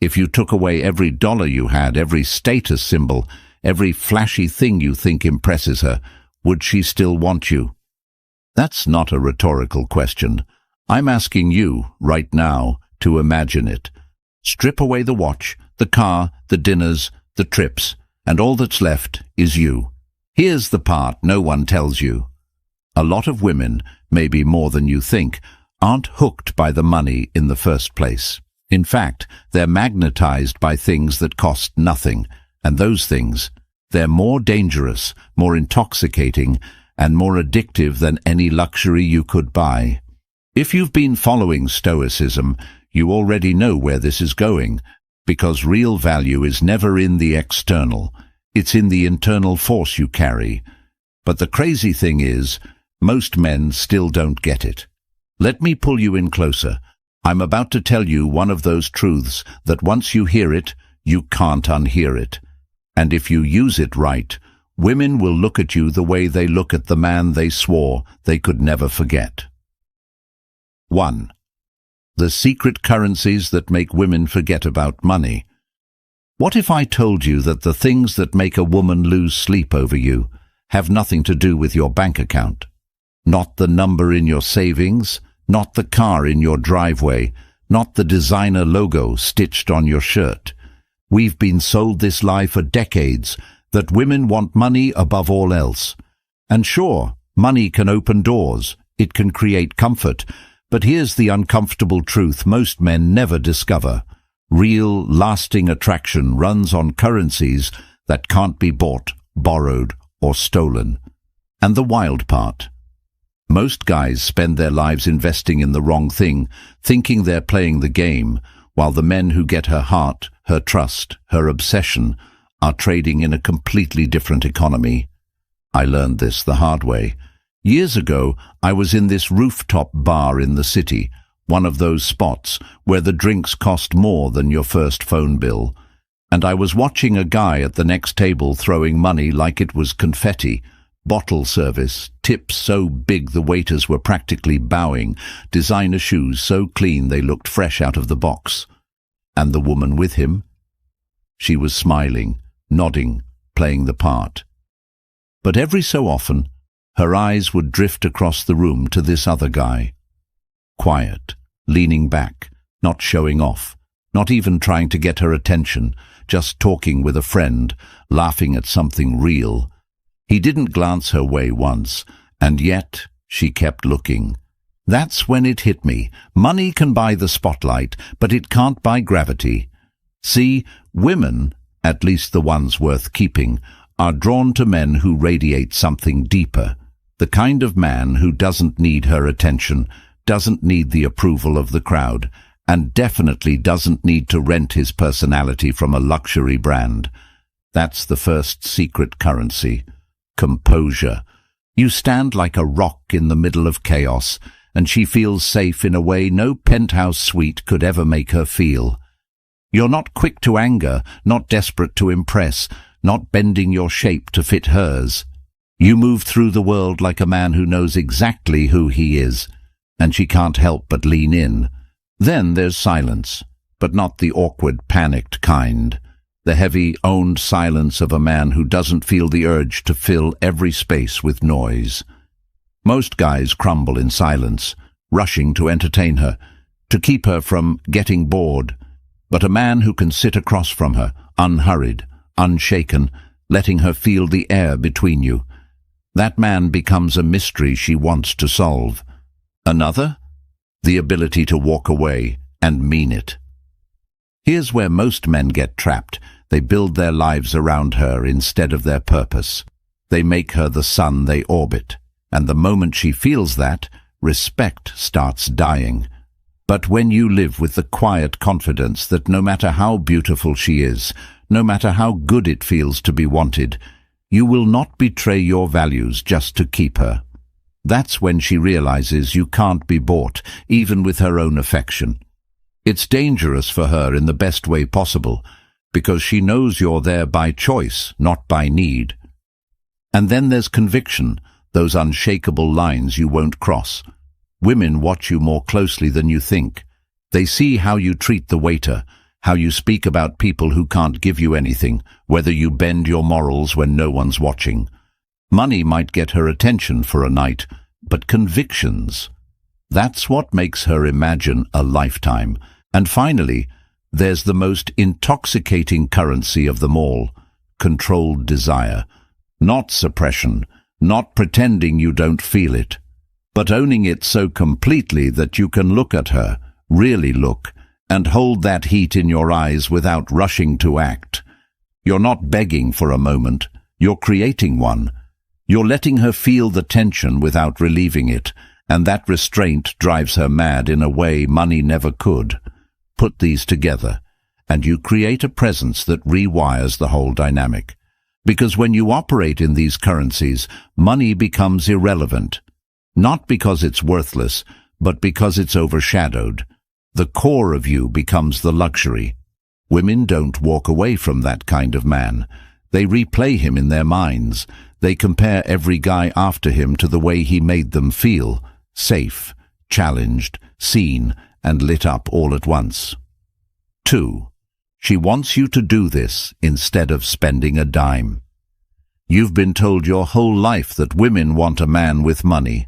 If you took away every dollar you had, every status symbol, every flashy thing you think impresses her, would she still want you? That's not a rhetorical question. I'm asking you, right now, to imagine it. Strip away the watch, the car, the dinners, the trips, and all that's left is you. Here's the part no one tells you. A lot of women, maybe more than you think, aren't hooked by the money in the first place. In fact, they're magnetized by things that cost nothing, and those things, they're more dangerous, more intoxicating, and more addictive than any luxury you could buy. If you've been following Stoicism, you already know where this is going, because real value is never in the external. It's in the internal force you carry. But the crazy thing is, most men still don't get it. Let me pull you in closer. I'm about to tell you one of those truths that once you hear it, you can't unhear it. And if you use it right, women will look at you the way they look at the man they swore they could never forget. 1. The secret currencies that make women forget about money. What if I told you that the things that make a woman lose sleep over you have nothing to do with your bank account? Not the number in your savings, not the car in your driveway, not the designer logo stitched on your shirt. We've been sold this lie for decades, that women want money above all else. And sure, money can open doors, it can create comfort, but here's the uncomfortable truth most men never discover. Real, lasting attraction runs on currencies that can't be bought, borrowed, or stolen. And the wild part. Most guys spend their lives investing in the wrong thing, thinking they're playing the game, while the men who get her heart, her trust, her obsession, are trading in a completely different economy. I learned this the hard way. Years ago, I was in this rooftop bar in the city, one of those spots where the drinks cost more than your first phone bill, and I was watching a guy at the next table throwing money like it was confetti, bottle service, tips so big the waiters were practically bowing, designer shoes so clean they looked fresh out of the box. And the woman with him? She was smiling, nodding, playing the part. But every so often, her eyes would drift across the room to this other guy. Quiet, leaning back, not showing off, not even trying to get her attention, just talking with a friend, laughing at something real. He didn't glance her way once, and yet she kept looking. That's when it hit me. Money can buy the spotlight, but it can't buy gravity. See, women, at least the ones worth keeping, are drawn to men who radiate something deeper. The kind of man who doesn't need her attention, doesn't need the approval of the crowd, and definitely doesn't need to rent his personality from a luxury brand. That's the first secret currency. Composure. You stand like a rock in the middle of chaos, and she feels safe in a way no penthouse suite could ever make her feel. You're not quick to anger, not desperate to impress, not bending your shape to fit hers. You move through the world like a man who knows exactly who he is, and she can't help but lean in. Then there's silence, but not the awkward, panicked kind. The heavy, owned silence of a man who doesn't feel the urge to fill every space with noise. Most guys crumble in silence, rushing to entertain her, to keep her from getting bored. But a man who can sit across from her, unhurried, unshaken, letting her feel the air between you, that man becomes a mystery she wants to solve. Another? The ability to walk away and mean it. Here's where most men get trapped. They build their lives around her instead of their purpose. They make her the sun they orbit. And the moment she feels that, respect starts dying. But when you live with the quiet confidence that no matter how beautiful she is, no matter how good it feels to be wanted, you will not betray your values just to keep her. That's when she realizes you can't be bought, even with her own affection. It's dangerous for her in the best way possible, because she knows you're there by choice, not by need. And then there's conviction, those unshakable lines you won't cross. Women watch you more closely than you think. They see how you treat the waiter, how you speak about people who can't give you anything, whether you bend your morals when no one's watching. Money might get her attention for a night, but convictions, that's what makes her imagine a lifetime. And finally, there's the most intoxicating currency of them all, controlled desire. Not suppression, not pretending you don't feel it, but owning it so completely that you can look at her, really look, and hold that heat in your eyes without rushing to act. You're not begging for a moment, you're creating one. You're letting her feel the tension without relieving it, and that restraint drives her mad in a way money never could. Put these together, and you create a presence that rewires the whole dynamic. Because when you operate in these currencies, money becomes irrelevant. Not because it's worthless, but because it's overshadowed. The core of you becomes the luxury. Women don't walk away from that kind of man. They replay him in their minds. They compare every guy after him to the way he made them feel, safe, challenged, seen, and lit up all at once. 2. She wants you to do this instead of spending a dime. You've been told your whole life that women want a man with money.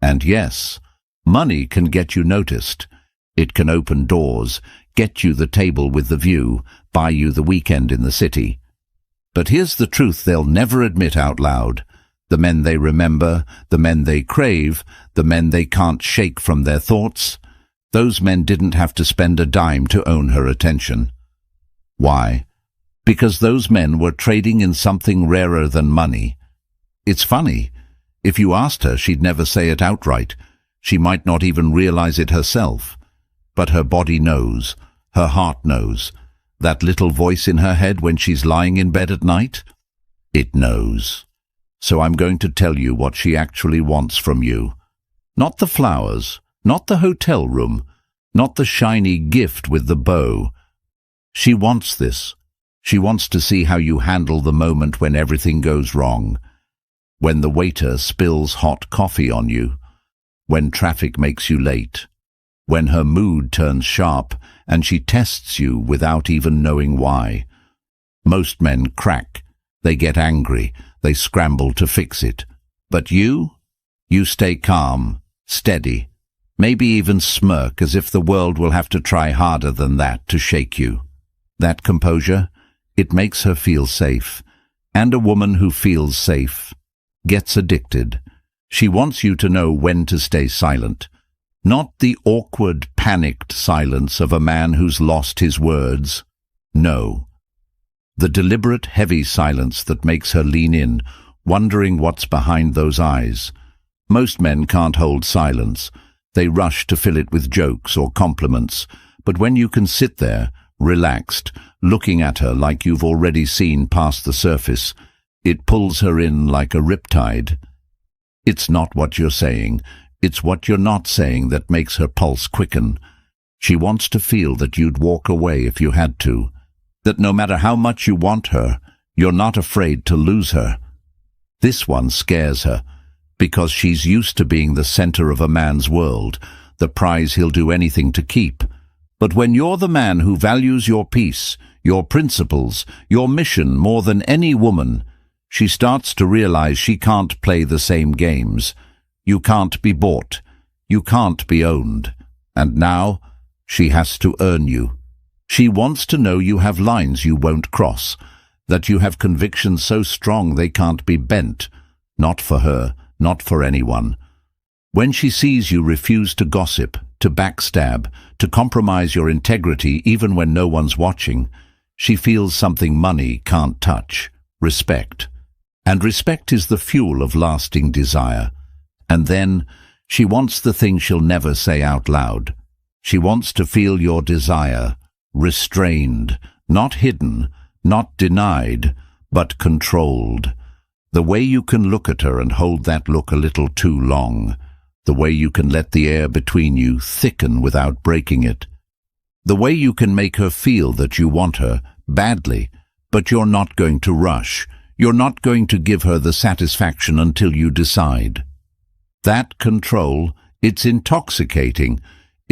And yes, money can get you noticed. It can open doors, get you the table with the view, buy you the weekend in the city. But here's the truth they'll never admit out loud. The men they remember, the men they crave, the men they can't shake from their thoughts, those men didn't have to spend a dime to own her attention. Why? Because those men were trading in something rarer than money. It's funny. If you asked her, she'd never say it outright. She might not even realize it herself. But her body knows, her heart knows. That little voice in her head when she's lying in bed at night? It knows. So I'm going to tell you what she actually wants from you. Not the flowers, not the hotel room, not the shiny gift with the bow. She wants this. She wants to see how you handle the moment when everything goes wrong. When the waiter spills hot coffee on you. When traffic makes you late. When her mood turns sharp and she tests you without even knowing why. Most men crack. They get angry. They scramble to fix it. But you stay calm, steady, maybe even smirk as if the world will have to try harder than that to shake you. That composure, it makes her feel safe. And a woman who feels safe gets addicted. She wants you to know when to stay silent. Not the awkward, panicked silence of a man who's lost his words. No. The deliberate, heavy silence that makes her lean in, wondering what's behind those eyes. Most men can't hold silence. They rush to fill it with jokes or compliments. But when you can sit there, relaxed, looking at her like you've already seen past the surface, it pulls her in like a riptide. It's not what you're saying. It's what you're not saying that makes her pulse quicken. She wants to feel that you'd walk away if you had to. That no matter how much you want her, you're not afraid to lose her. This one scares her, because she's used to being the center of a man's world, the prize he'll do anything to keep. But when you're the man who values your peace, your principles, your mission more than any woman, she starts to realize she can't play the same games. You can't be bought. You can't be owned. And now, she has to earn you. She wants to know you have lines you won't cross, that you have convictions so strong they can't be bent. Not for her, not for anyone. When she sees you refuse to gossip, to backstab, to compromise your integrity even when no one's watching, she feels something money can't touch, respect. And respect is the fuel of lasting desire. And then, she wants the thing she'll never say out loud. She wants to feel your desire, restrained, not hidden, not denied, but controlled. The way you can look at her and hold that look a little too long. The way you can let the air between you thicken without breaking it. The way you can make her feel that you want her, badly, but you're not going to rush. You're not going to give her the satisfaction until you decide. That control, it's intoxicating.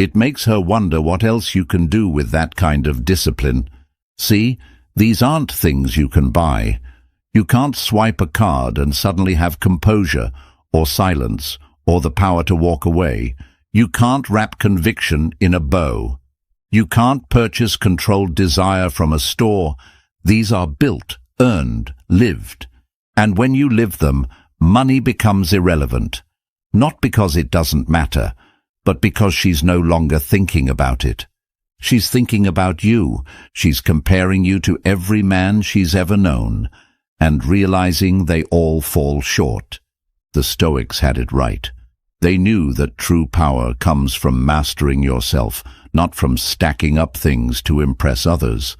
It makes her wonder what else you can do with that kind of discipline. See, these aren't things you can buy. You can't swipe a card and suddenly have composure, or silence, or the power to walk away. You can't wrap conviction in a bow. You can't purchase controlled desire from a store. These are built, earned, lived. And when you live them, money becomes irrelevant. Not because it doesn't matter, but because she's no longer thinking about it. She's thinking about you. She's comparing you to every man she's ever known, and realizing they all fall short. The Stoics had it right. They knew that true power comes from mastering yourself, not from stacking up things to impress others.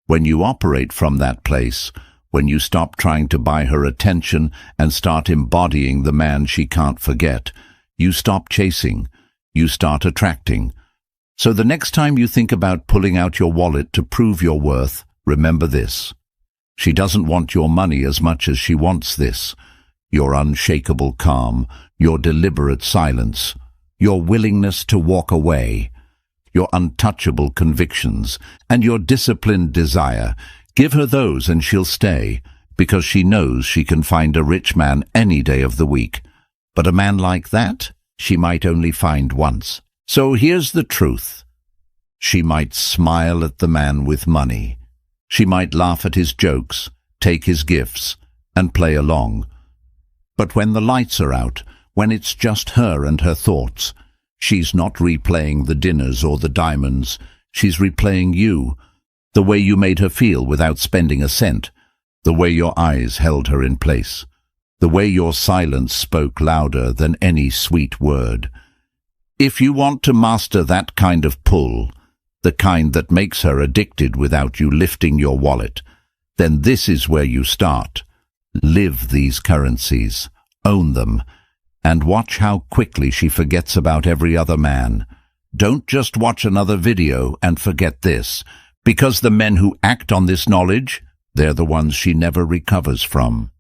When you operate from that place, when you stop trying to buy her attention and start embodying the man she can't forget, you stop chasing, you start attracting. So the next time you think about pulling out your wallet to prove your worth, remember this. She doesn't want your money as much as she wants this: your unshakable calm, your deliberate silence, your willingness to walk away, your untouchable convictions, and your disciplined desire. Give her those and she'll stay, because she knows she can find a rich man any day of the week. But a man like that, she might only find once. So here's the truth. She might smile at the man with money. She might laugh at his jokes, take his gifts, and play along. But when the lights are out, when it's just her and her thoughts, she's not replaying the dinners or the diamonds. She's replaying you, the way you made her feel without spending a cent, the way your eyes held her in place, the way your silence spoke louder than any sweet word. If you want to master that kind of pull, the kind that makes her addicted without you lifting your wallet, then this is where you start. Live these currencies, own them, and watch how quickly she forgets about every other man. Don't just watch another video and forget this, because the men who act on this knowledge, they're the ones she never recovers from.